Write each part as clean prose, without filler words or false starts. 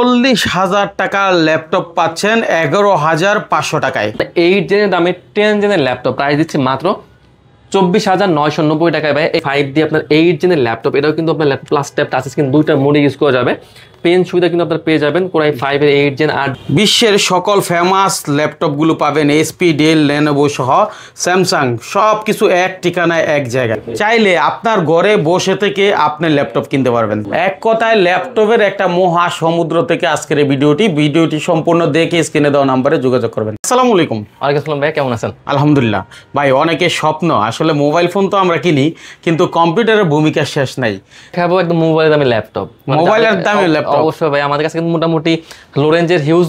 40,000 টাকার ল্যাপটপ পাচ্ছেন 11,500 টাকায়। 8 জেনের দামে 10 জেনের ল্যাপটপ প্রাইস দিচ্ছি মাত্র 24,990 টাকায় ভাই। 5 দিয়ে আপনার 8 জেনের ল্যাপটপ, এটাও কিন্তু আপনার laptop plus tab touch screen দুইটা মোডে ইউজ করা যাবে। পেন সুবিধা কিন্তু আপনার পেয়ে যাবেন কোরাই 5 এর 8 জেন। আর বিশ্বের সকল ফেমাস ল্যাপটপগুলো পাবেন এইচপি, ডেল, লেনোভো সহ স্যামসাং, সব কিছু এক ঠিকানায় এক জায়গায়। চাইলে আপনার ঘরে বসে থেকে আপনি ল্যাপটপ কিনতে পারবেন। এক কথায় ল্যাপটপের একটা মহা সমুদ্র থেকে আজকের এই ভিডিওটি সম্পূর্ণ দেখে স্ক্রিনে দেওয়া নাম্বারে যোগাযোগ করবেন। আসসালামু আলাইকুম। ওয়ালাইকুম আসসালাম ভাই, কেমন আছেন? আলহামদুলিল্লাহ ভাই, অনেকের স্বপ্ন আসলে মোবাইল ফোন তো আমরা কিনি, কিন্তু কম্পিউটারের ভূমিকা শেষ নাই। খাবো একদম মোবাইলের দামি ল্যাপটপ, মোবাইলের দামি ল্যাপটপ। অবশ্যই ভাই, আমাদের কাছে কিন্তু মোটামুটি লো রেঞ্জের হিউজ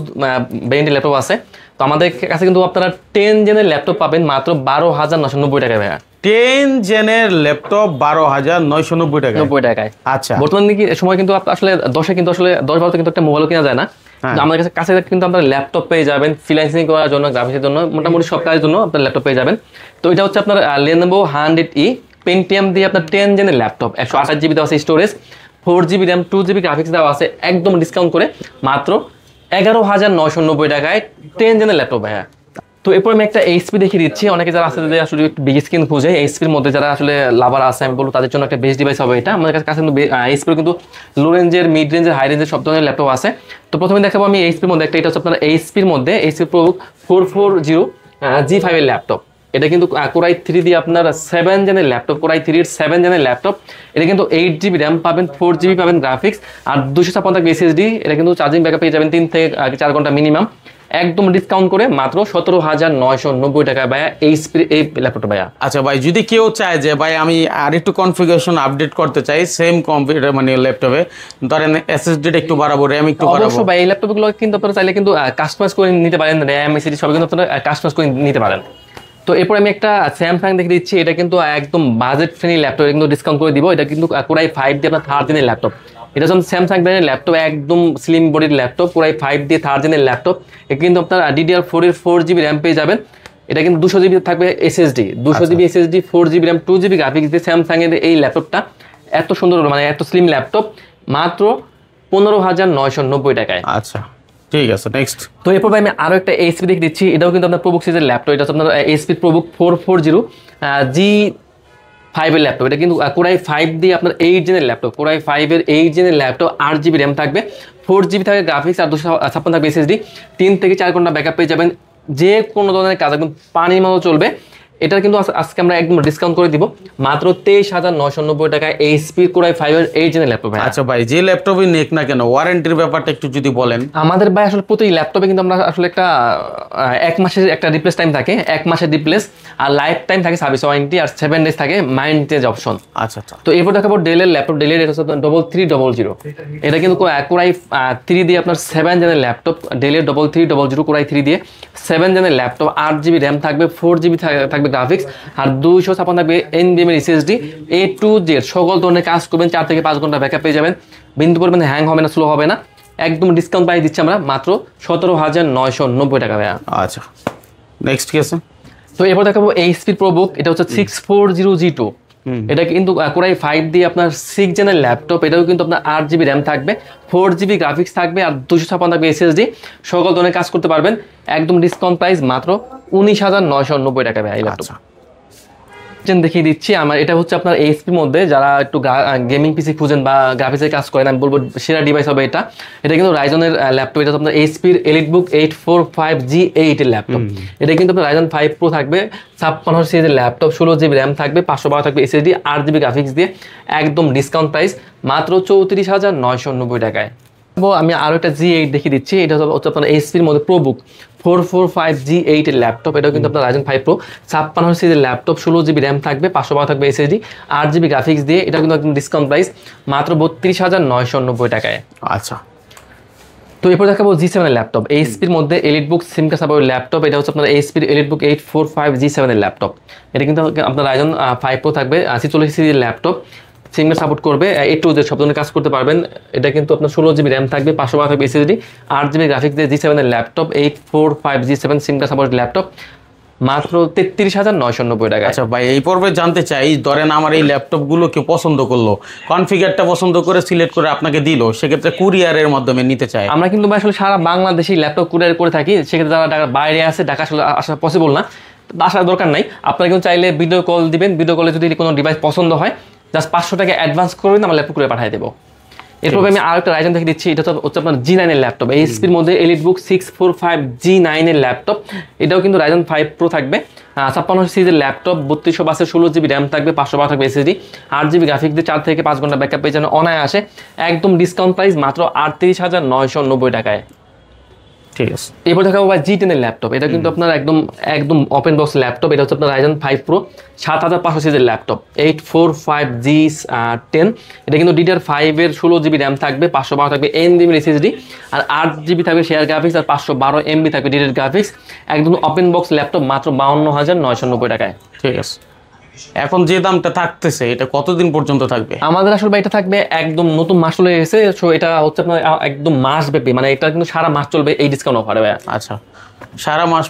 ব্র্যান্ডের ল্যাপটপ আছে। তো আমাদের কাছে কিন্তু আপনারা 10 জেনের ল্যাপটপ পাবেন মাত্র 12,990 টাকায় ভাইয়া। 10 জেনের ল্যাপটপ 12,990 টাকা, 90 টাকায়। আচ্ছা, বর্তমান সময় কিন্তু আসলে 10-12 কিন্তু একটা মোবাইলও কেনা যায় না। আমাদের কাছে কিন্তু আপনার ল্যাপটপ পেয়ে যাবেন ফ্রিল্যান্সিং করার জন্য, গ্রাফিক্সের জন্য, মোটামুটি সব কাজের জন্য আপনার ল্যাপটপ পেয়ে যাবেন। তো এটা হচ্ছে আপনার Lenovo 100E পেন্টিয়াম দিয়ে আপনার 10 জেনের ল্যাপটপ, 128 জিবি দেওয়া আছে storage, 4 GB RAM, 2 GB graphics দেওয়া আছে, একদম ডিসকাউন্ট করে মাত্র 11,990 টাকায় 10 জেনের ল্যাপটপ ভাইয়া। তো এরপর আমি একটা এইচপি দেখিয়ে দিচ্ছি। অনেকে যারা আছে যে আসলে একটু বিগ স্ক্রিন খুঁজে, এইচপির মধ্যে যারা আসলে লাভার আছে, আমি বলবো তাদের জন্য একটা বেস্ট ডিভাইস হবে এটা। আমাদের কাছে কিন্তু এইচপির কিন্তু লো রেঞ্জের, মিড রেঞ্জের, হাই রেঞ্জের সব ধরনের ল্যাপটপ আছে। তো প্রথমে দেখাবো আমি এইচপির মধ্যে একটা, এটা হচ্ছে আপনার এইচপির মধ্যে এইচপি প্রো 440G5 এর ল্যাপটপ। এটা কিন্তু কোরাই 3 দিয়ে আপনার 7 জেনের ল্যাপটপ, কোরাই 3 এর 7 জেনের ল্যাপটপ। এটা কিন্তু 8 জিবি র্যাম পাবেন, 4 জিবি পাবেন গ্রাফিক্স, আর 256 এসএসডি। এটা কিন্তু চার্জিং ব্যাকআপ পেয়ে যাবেন 3 থেকে 4 ঘন্টা মিনিমাম, একদম ডিসকাউন্ট করে মাত্র 17,990 টাকা ভাইয়া এই ল্যাপটপটা ভাইয়া। আচ্ছা ভাই, যদি কেউ চায় যে ভাই আমি আরেকটু কনফিগারেশন আপডেট করতে চাই সেম কম্পিউটার মানে ল্যাপটপে, ধরেন এসএসডিটা একটু বাড়াবো, র্যাম একটু বাড়াবো, অবশ্যই ভাই এই ল্যাপটপগুলো কিন্তু আপনারা চাইলে কিন্তু কাস্টমাইজ করে নিতে পারেন, র্যাম, এসএসডি সব কিন্তু আপনারা কাস্টমাইজ করে নিতে পারেন। তো এরপর আমি একটা স্যামসাং দেখে দিচ্ছি। এটা কিন্তু একদম বাজেট ফ্রেন্ডলি ল্যাপটপ, কিন্তু ডিসকাউন্ট করে দিব। এটা কিন্তু কোরাই 5 দিয়ে আপনার 3rd জেনের ল্যাপটপ। এটা হচ্ছে স্যামসাং ব্র্যান্ডের ল্যাপটপ, একদম স্লিম বডির ল্যাপটপ, কোরাই 5 দিয়ে 3rd জেনের ল্যাপটপ। এটা কিন্তু আপনার DDR4 এর 4 জিবি র্যাম পেয়ে যাবেন। এটা কিন্তু 200 জিবি থাকবে SSD, 200 GB SSD, 4 GB RAM, 2 GB graphics দিয়ে স্যামসাং এর এই ল্যাপটপটা এত সুন্দর, মানে এত স্লিম ল্যাপটপ মাত্র 15,990 টাকায়। আচ্ছা ঠিক আছে, নেক্সট। তো এরপর আমি আরো একটা এইচপি দেখে দিচ্ছি। এটাও কিন্তু আপনার প্রোবুক সিরিজের ল্যাপটপ। এটা হচ্ছে আপনার এইচপি প্রোবুক 440G5 এর ল্যাপটপ। এটা কিন্তু কোরাই 5 দিয়ে আপনার 8 জেনের ল্যাপটপ, কোরাই 5 এর 8 জেনের ল্যাপটপ, 8 জিবি র্যাম থাকবে, 4 জিবি থাকবে গ্রাফিক্স, আর 256 থাকবে এসএসডি, 3 থেকে 4 ঘন্টা ব্যাকআপ পেয়ে যাবেন। যে কোনো ধরনের কাজ একদম পানির মতো চলবে। এটা কিন্তু আজকে আমরা একদম ডিসকাউন্ট করে দিব মাত্র 23,990 টাকায় এইচপি কোরাই 5 এর 8 জেনের ল্যাপটপ। আচ্ছা ভাই, যে ল্যাপটপই নেক না কেন ওয়ারেন্টির ব্যাপারটা একটু যদি বলেন। আমাদের ভাই আসলে প্রতি ল্যাপটপে কিন্তু আমরা আসলে একটা 1 মাসের একটা রিপ্লেস টাইম থাকে, 1 মাসের রিপ্লেস, আর লাইফ টাইম থাকে সার্ভিস ওয়ারেন্টি, আর 7 ডেজ থাকে মাইন্টেজ অপশন। আচ্ছা আচ্ছা। তো এরপর দেখাবো ডেলের ল্যাপটপ। ডেলের এটা হচ্ছে 3300। এটা কিন্তু কোরাই 3 দিয়ে আপনার 7 জেনের ল্যাপটপ, ডেলের 3300 কোরাই 3 দিয়ে 7 জেনের ল্যাপটপ, 8 জিবি র্যাম থাকবে, 4 জিবি থাকবে গ্রাফিক্স, আর 256 থাকবে NVMe SSD. A to Z সকল ধরনের কাজ করবেন, 4 থেকে 5 ঘন্টা ব্যাকআপ পেয়ে যাবেন, বিন্দু পরিমাণ হ্যাং হবে না, স্লো হবে না, একদম ডিসকাউন্ট প্রাইস দিচ্ছি আমরা মাত্র 17,990 টাকা ভাইয়া। আচ্ছা নেক্সট কি আছে? তো এরপর দেখাবো এইচপি প্রোবুক। এটা হচ্ছে 640G2। এটা কিন্তু কোরাই 5 দিয়ে আপনার 6 জেনের ল্যাপটপ। এটাও কিন্তু আপনার 8 জিবি র্যাম থাকবে, 4 জিবি গ্রাফিক্স থাকবে, আর 256 থাকবে এসএসডি, সকল ধরনের কাজ করতে পারবেন, একদম ডিসকাউন্ট প্রাইস মাত্র 19,990 টাকা ভাই এই ল্যাপটপ। দেখিয়ে দিচ্ছি আমার, এটা হচ্ছে আপনার এইচপির মধ্যে যারা একটু গেমিং পিসি খুঁজেন বা গ্রাফিক্সের কাজ করেন, আমি বলবো সেরা ডিভাইস হবে এটা। এটা কিন্তু রাইজনের ল্যাপটপ। এটা আপনার এইচপির এলিটবুক 845G8 এর ল্যাপটপ। এটা কিন্তু আপনার রাইজন 5 প্রো থাকবে, 56 সিরিজের ল্যাপটপ, 16 জিবি র্যাম থাকবে, 512 থাকবে এসএসডি, 8 জিবি গ্রাফিক্স দিয়ে, একদম ডিসকাউন্ট প্রাইস মাত্র 34,990 টাকায়। আমি আরো একটা G8 দেখিয়ে দিচ্ছি। এটা হচ্ছে আপনার এইচপির মধ্যে প্রোবুক 445G8 এর ল্যাপটপ। এটাও কিন্তু আপনার রাইজন 5 প্রো, 56 সিরিজের ল্যাপটপ, 16 জিবি র্যাম থাকবে, 512 থাকবে এসএসডি, 8 জিবি গ্রাফিক্স দিয়ে। এটা কিন্তু একদম ডিসকাউন্ট প্রাইস মাত্র 32,990 টাকায়। আচ্ছা। তো এরপর দেখাবো G7 এর ল্যাপটপ। এইচপির মধ্যে এলিটবুক সিমকা সাপোর্টের ল্যাপটপ। এটা হচ্ছে আপনার এইচপির এলিটবুক 845G7 এর ল্যাপটপ। এটা কিন্তু আপনার রাইজন 5 প্রো থাকবে, 46 সিরিজের ল্যাপটপ, সিমটা সাপোর্ট করবে, A to Z সব ধরনের কাজ করতে পারবেন। এটা কিন্তু আপনার 16 জিবি র্যাম থাকবে, 512 থাকবে এসএসডি, 8 জিবি গ্রাফিক্স দিয়ে G7 এর ল্যাপটপ, 845G7 সিমটা সাপোর্টেড ল্যাপটপ, মাত্র 33,990 টাকা। আচ্ছা ভাই, এই পর্বে জানতে চাই, ধরেন আমার এই ল্যাপটপগুলো কেউ পছন্দ করলো, কনফিগারটা পছন্দ করে সিলেক্ট করে আপনাকে দিল, সেক্ষেত্রে কুরিয়ারের মাধ্যমে নিতে চাই। আমরা কিন্তু ভাই আসলে সারা বাংলাদেশে ল্যাপটপ কুরিয়ার করে থাকি, সেক্ষেত্রে যারা ঢাকার বাইরে আছে, ঢাকা আসলে আসা পসিবল না, আসার দরকার নাই। আপনারা কিন্তু চাইলে ভিডিও কল দিবেন, ভিডিও কলে যদি কোনো ডিভাইস পছন্দ হয় জাস্ট 500 টাকা অ্যাডভান্স করবেন, আমরা ল্যাপটপ করে পাঠিয়ে দেবো। এরপর আমি আর একটা রাইজেন দেখে দিচ্ছি, এটা হচ্ছে আপনার G9 এর ল্যাপটপ, এইচপির মধ্যে এলিটবুক 645 G9 এর ল্যাপটপ। এটাও কিন্তু রাইজেন 5 প্রো থাকবে, 56 সিরিজের ল্যাপটপ, 3200 16 জিবি র্যাম থাকবে, 512 থাকবে এসএসডি, 8 জিবি গ্রাফিক্স দিয়ে 4 থেকে 5 ঘন্টা ব্যাকআপ পেয়ে যাবেন অনায়াসে। একদম ডিসকাউন্ট প্রাইস মাত্র 38,990 টাকায়। ঠিক আছে। এরপর দেখাবো ভাই G10 এর ল্যাপটপ, এটা কিন্তু আপনার একদম একদম ওপেন বক্স ল্যাপটপ। এটা হচ্ছে আপনার রাইজেন 5 প্রো 7500 সিরিজের ল্যাপটপ, 845G10। এটা কিন্তু DDR5 এর 16 জিবি র্যাম থাকবে, 512 থাকবে NVMe এসএসডি, আর 8 জিবি থাকবে শেয়ার গ্রাফিক্স, আর 512 MB থাকবে ডিরেক্ট গ্রাফিক্স। একদম ওপেন বক্স ল্যাপটপ মাত্র 52,990 টাকায়। ঠিক আছে। এখন যে দামটা থাকতেছে এটা কতদিন পর্যন্ত থাকবে? আমাদের আসলে এটা থাকবে একদম নতুন মাস চলে এসেছে, সো এটা হচ্ছে আপনার একদম মাস ব্যাপী, মানে এটা কিন্তু সারা মাস চলবে এই ডিসকাউন্ট অফারে ভাই। আচ্ছা, সারা মাস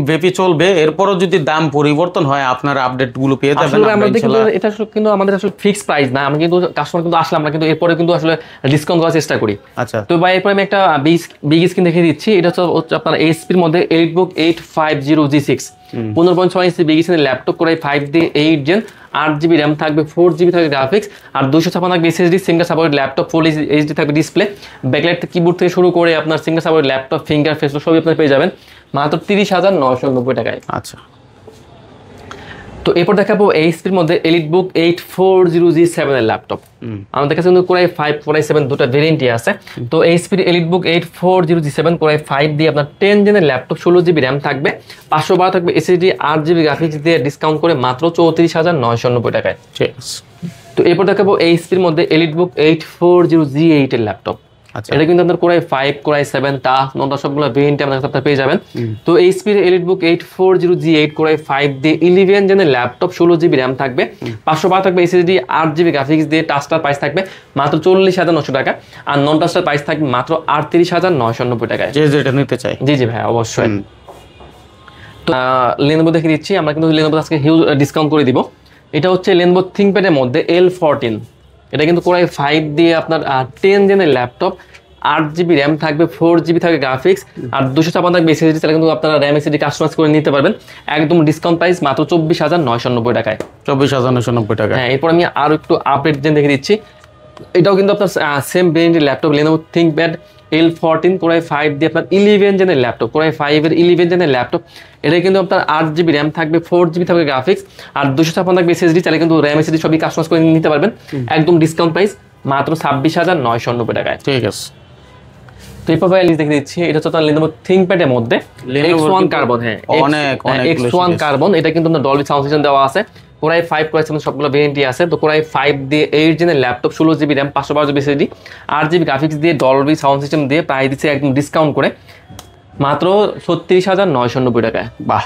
ব্যাপী চলবে, এরপরও যদি দাম পরিবর্তন হয় আপনারা আপডেটগুলো পেয়ে যাবেন। আসলে আমাদের কিন্তু এটা আসলে কিন্তু আমাদের আসলে ফিক্সড প্রাইস না, আমরা কিন্তু কাস্টমার কিন্তু আসলে আমরা কিন্তু এরপরে কিন্তু আসলে ডিসকাউন্ট করার চেষ্টা করি। আচ্ছা, তো ভাই এরপর আমি একটা বিগ স্ক্রিন দেখিয়ে দিচ্ছি, এটা হচ্ছে আপনার এইচপির মধ্যে এলিটবুক 850G6 15.6 ইঞ্চি বিগ স্ক্রিনের ল্যাপটপ, করে 5 দিয়ে 8 জেন, 8 জিবি র্যাম থাকবে, 4 জিবি থাকবে গ্রাফিক্স, আর 256 থাকবে SSD, single supported laptop, full HD থাকবে ডিসপ্লে, ব্যাকলাইট কিবোর্ড থেকে শুরু করে আপনার single supported laptop, finger face সবই আপনার পেয়ে যাবেন মাত্র 30,990 টাকায়। আচ্ছা, তো এরপর দেখাবো এইচপির মধ্যে এলিটবুক 840G7 এর ল্যাপটপ। আমাদের কাছে কিন্তু কোরাই 5 কোরাই 7 দুটো ভেরিয়েন্টই আছে। তো এইচপির এলিটবুক 840G7 কোরাই 5 দিয়ে আপনার 10 জেনের ল্যাপটপ, 16 জিবি র্যাম থাকবে, 512 থাকবে এসএসডি, 8 জিবি গ্রাফিক্স দিয়ে ডিসকাউন্ট করে মাত্র 34,990 টাকায়। ঠিক আছে। তো এরপর দেখাবো এইচপির মধ্যে এলিটবুক 840G8 এর ল্যাপটপ। এটা কিন্তু আপনার কোরাই 5 কোরাই 7 টাফ নোটা সবগুলো ভেরিয়েন্টে আমাদের কাছে পেয়ে যাবেন। তো এইচপির এলিটবুক 840G8 কোরাই 5 দিয়ে 11 জেনের ল্যাপটপ, 16 জিবি র্যাম থাকবে, 512 থাকবে এসএসডি, 8 জিবি গ্রাফিক্স দিয়ে টাচটার প্রাইস থাকবে মাত্র 40,900 টাকা, আর নন টাচটার প্রাইস থাকবে মাত্র 38,990 টাকায়। যে যেটা নিতে চাই। জি জি ভাই, অবশ্যই। তো লেনোভো দেখে দিচ্ছি, আমরা কিন্তু লেনোভো আজকে হিউজ ডিসকাউন্ট করে দিব। এটা হচ্ছে লেনোভো থিংকপ্যাডের মধ্যে L14, এটা কিন্তু কোরাই 5 দিয়ে আপনার 10 জেনের ল্যাপটপ, 8 জিবি র্যাম থাকবে, 4 জিবি থাকবে গ্রাফিক্স, আর 256 থাকবে এসএসডি, তাহলে কিন্তু আপনারা র্যাম এসএসডি কাস্টমাইজ করে নিতে পারবেন একদম ডিসকাউন্ট প্রাইস মাত্র 24,990 টাকায়। 24,990 টাকা। হ্যাঁ, এরপর আমি আরও একটু আপডেট দেখে দিচ্ছি, এটাও কিন্তু আপনার সেম ভেরিয়েন্টের laptop, Lenovo ThinkPad L14 core i 5 দিয়ে আপনার 11 জেনের ল্যাপটপ, কোরাই 5 এর 11 জেনের ল্যাপটপ। এটা কিন্তু আপনার 8 জিবি র্যাম থাকবে, 4 জিবি থাকবে গ্রাফিক্স, আর 256 থাকবে এসএসডি, তাহলে কিন্তু র্যাম এসএসডি সবই কাস্টমাইজ করে নিতে পারবেন একদম ডিসকাউন্ট প্রাইস মাত্র 26,990 টাকায়। ঠিক আছে। তো এরপর ভাই লিস্ট দেখে দিচ্ছি, এটা হচ্ছে লেনোভো থিংকপ্যাডের মধ্যে X1 কার্বন। হ্যাঁ, অনেক X1 কার্বন, এটা কিন্তু আপনার ডলবি সাউন্ড সিস্টেম দেওয়া আছে, কোরাই 5 কোরাই 7 সবগুলো ভেরিয়েন্টই আছে। তো কোরাই 5 দিয়ে 8 জেনের laptop, 16 GB RAM, 512 GB SSD, 8 GB graphics দিয়ে ডলবি সাউন্ড সিস্টেম দিয়ে প্রাইস দিচ্ছে একদম ডিসকাউন্ট করে মাত্র 36,990 টাকায়। বাহ।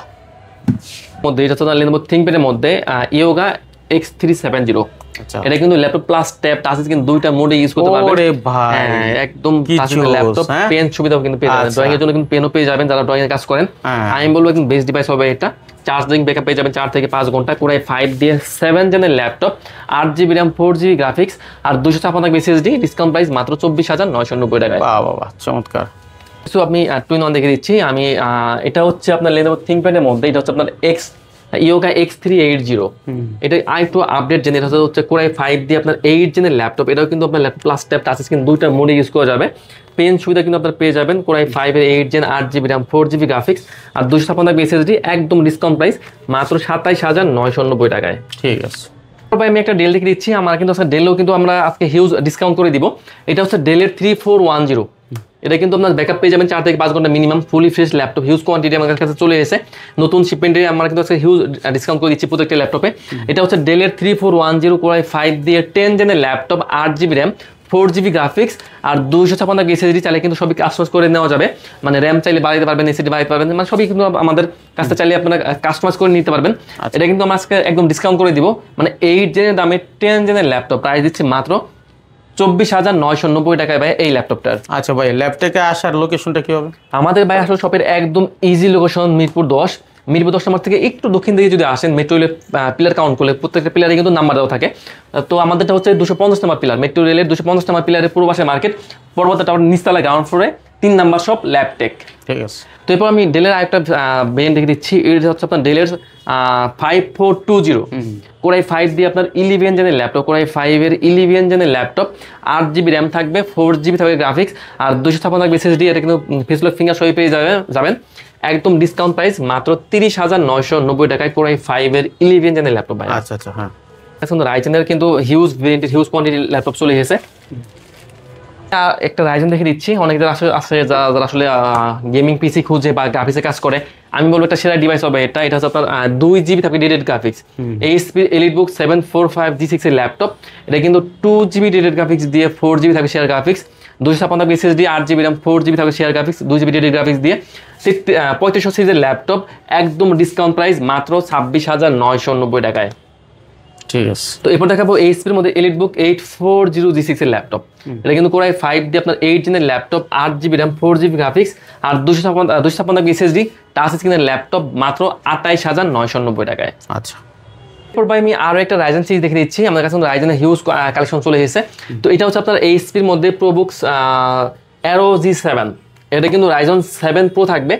মধ্যে এটা হচ্ছে লেনোভো থিংকপ্যাডের মধ্যে ইয়োগা X370। আচ্ছা, এটা কিন্তু laptop plus tab touch screen দুইটা মোডে ইউজ করতে পারবেন। ওরে ভাই, হ্যাঁ, একদম কি ল্যাপটপ, হ্যাঁ? পেন সুবিধাও কিন্তু পেয়ে যাবেন, ড্রয়িং এর জন্য কিন্তু পেনও পেয়ে যাবেন যারা ড্রয়িং এর কাজ করেন। আমি বলবো একদম বেস্ট ডিভাইস হবে এটা। চার্জিং ব্যাকআপ পেয়ে যাবেন 4 থেকে 5 ঘন্টা, কোরাই 5 দিয়ে 7 জেনের laptop, 8 GB RAM, 4 GB graphics, আর 256 এসএসডি, ডিসকাউন্ট প্রাইস মাত্র 24,990 টাকায়। বাহ বাহ বাহ, চমৎকার। সো আপনি টুইন ওয়ান দেখে দিচ্ছি আমি, এটা হচ্ছে আপনার লেনোভো থিংকপ্যাডের মধ্যে, এটা হচ্ছে আপনার ইয়োগা X380। এটা আরেকটু আপডেট জেন, এটা হচ্ছে কোরাই 5 দিয়ে আপনার 8 জেনের ল্যাপটপ, এটাও কিন্তু আপনার laptop plus tab touch screen দুইটা মোডে ইউজ করা যাবে, পেন সুবিধা কিন্তু আপনার পেয়ে যাবেন, কোরাই 5 এর 8 gen, 8 GB RAM, 4 GB graphics, আর 256 এসএসডি, একদম ডিসকাউন্ট প্রাইস মাত্র 27,990 টাকায়। ঠিক আছে ভাই, আমি একটা ডেল দেখে দিচ্ছি, আমার কিন্তু আজকে ডেলও কিন্তু আমরা আজকে হিউজ ডিসকাউন্ট করে দিব। এটা হচ্ছে ডেলের 3410, এটা কিন্তু আপনার ব্যাকআপ পেয়ে যাবেন 4 থেকে 5 ঘন্টা minimum, fully fresh laptop, huge quantity আমার কাছে চলে এসেছে, নতুন শিপমেন্টে আমরা কিন্তু আজকে হিউজ ডিসকাউন্ট করে দিচ্ছি প্রত্যেকটা ল্যাপটপে। এটা হচ্ছে ডেলের 3410 কোরাই 5 দিয়ে 10 জেনের laptop, 8 GB RAM, 4 GB graphics, আর 256 এসএসডি, চাইলে কিন্তু সবই কাস্টমাইজ করে নেওয়া যাবে, মানে র্যাম চাইলে বাড়াতে পারবেন, এসএসডি বাড়াতে পারবেন, মানে সবই কিন্তু আমাদের কাছে চাইলে আপনারা কাস্টমাইজ করে নিতে পারবেন। এটা কিন্তু আমরা আজকে একদম ডিসকাউন্ট করে দিব, মানে 8 জেনের দামে 10 জেনের ল্যাপটপ প্রাইস দিচ্ছি মাত্র 24,990 টাকায় ভাই এই ল্যাপটপটার। আচ্ছা ভাই, ল্যাপটপে আসার লোকেশনটা কি হবে? আমাদের ভাই আসলে শপের একদম ইজি লোকেশন মিরপুর 10, মিরপুর 10 নম্বর থেকে একটু দক্ষিণ দিকে যদি আসেন, মেট্রো রেলের পিলার কাউন্ট করলে প্রত্যেকটা পিলারে কিন্তু নাম্বার দেওয়া থাকে। তো আমাদেরটা হচ্ছে 250 নম্বর পিলার, মেট্রো রেলের 250 নম্বর পিলারের পূর্ব পাশে মার্কেট, পর্বত টাওয়ার নিচতলা গ্রাউন্ড ফ্লোরে 3 নাম্বার শপ ল্যাবটেক। ঠিক আছে। তো এরপর আমি ডেলের আরেকটা ব্র্যান্ড দেখে দিচ্ছি, এটা হচ্ছে আপনার ডেলের 5420 কোরাই 5 দিয়ে আপনার 11 জেনের ল্যাপটপ, কোরাই 5 এর 11 জেনের ল্যাপটপ, 8GB র্যাম থাকবে, 4GB থাকবে গ্রাফিক্স, আর 256 থাকবে SSD। এটা কিন্তু ফেসলক ফিঙ্গার সই পেয়ে যাবেন একদম ডিসকাউন্ট প্রাইস মাত্র 30,990 টাকায় কোরাই 5 এর 11 জেনের ল্যাপটপ ভাই। আচ্ছা আচ্ছা, হ্যাঁ। এখন রাইজেনের কিন্তু হিউজ ভেরিয়েন্টের হিউজ কোয়ান্টিটির ল্যাপটপ চলে এসেছে। একটা রাইজেন দেখে দিচ্ছি, অনেকদের আছে যারা আসলে গেমিং পিসি খুঁজে বা গ্রাফিক্সে কাজ করে, আমি বলবো একটা সেরা ডিভাইস হবে এটা। এটা হচ্ছে আপনার 2GB থাকবে dedicated graphics, HP EliteBook 745G6 এর ল্যাপটপ। এটা কিন্তু 2GB ডেডিকেটেড গ্রাফিক্স দিয়ে 4GB থাকবে শেয়ার গ্রাফিক্স, 256 থাকবে SSD, 8GB র্যাম, 4GB থাকবে share graphics, 2GB dedicated graphics দিয়ে 3500 সিরিজের ল্যাপটপ, একদম ডিসকাউন্ট প্রাইস মাত্র 26,990 টাকায়। ঠিক আছে। তো এরপর দেখাবো HP এর মধ্যে EliteBook 840G6 এর ল্যাপটপ। এটা কিন্তু কোরাই 5 দিয়ে আপনার 8 জেনের laptop, 8GB RAM, 4GB graphics, আর 256 SSD, টাচ স্ক্রিনের ল্যাপটপ মাত্র 28,990 টাকায়। আচ্ছা। এরপর ভাই আমি আরো একটা রাইজেন সিরিজ দেখে দিচ্ছি, আমাদের কাছে রাইজেনের হিউজ কালেকশন চলে এসেছে। তো এটা হচ্ছে আপনার HP এর মধ্যে প্রোবুকস Aero G7। এটা কিন্তু রাইজন 7 প্রো থাকবে,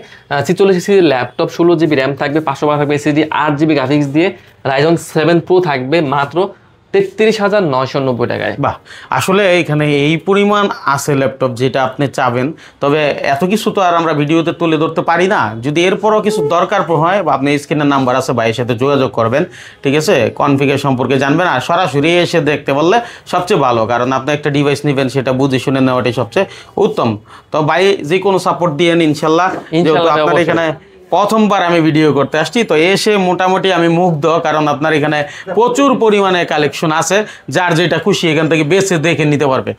46 সিরিজের ল্যাপটপ, 16GB র্যাম থাকবে, 512 থাকবে SSD, 8GB গ্রাফিক্স দিয়ে রাইজন 7 প্রো থাকবে মাত্র 33,990 টাকায়। বাহ, আসলে এখানে এই পরিমাণ আছে ল্যাপটপ যেটা আপনি চাবেন, তবে এত কিছু তো আর আমরা ভিডিওতে তুলে ধরতে পারি না। যদি এরপরও কিছু দরকার হয় বা আপনি স্ক্রিনের নাম্বার আছে, ভাইয়ের সাথে যোগাযোগ করবেন, ঠিক আছে, কনফিগার সম্পর্কে জানবেন, আর সরাসরি এসে দেখতে বললে সবচেয়ে ভালো, কারণ আপনি একটা ডিভাইস নেবেন সেটা বুঝে শুনে নেওয়াটাই সবচেয়ে উত্তম। তো ভাই যে কোনো সাপোর্ট দিয়েন ইনশাল্লাহ, যেহেতু আপনার এখানে প্রথমবার আমি ভিডিও করতে আসছি, তো এসে মোটামুটি আমি মুগ্ধ, কারণ আপনার এখানে প্রচুর পরিমাণে কালেকশন আছে, যার যেটা খুশি এখান থেকে বেছে দেখে নিতে পারবে।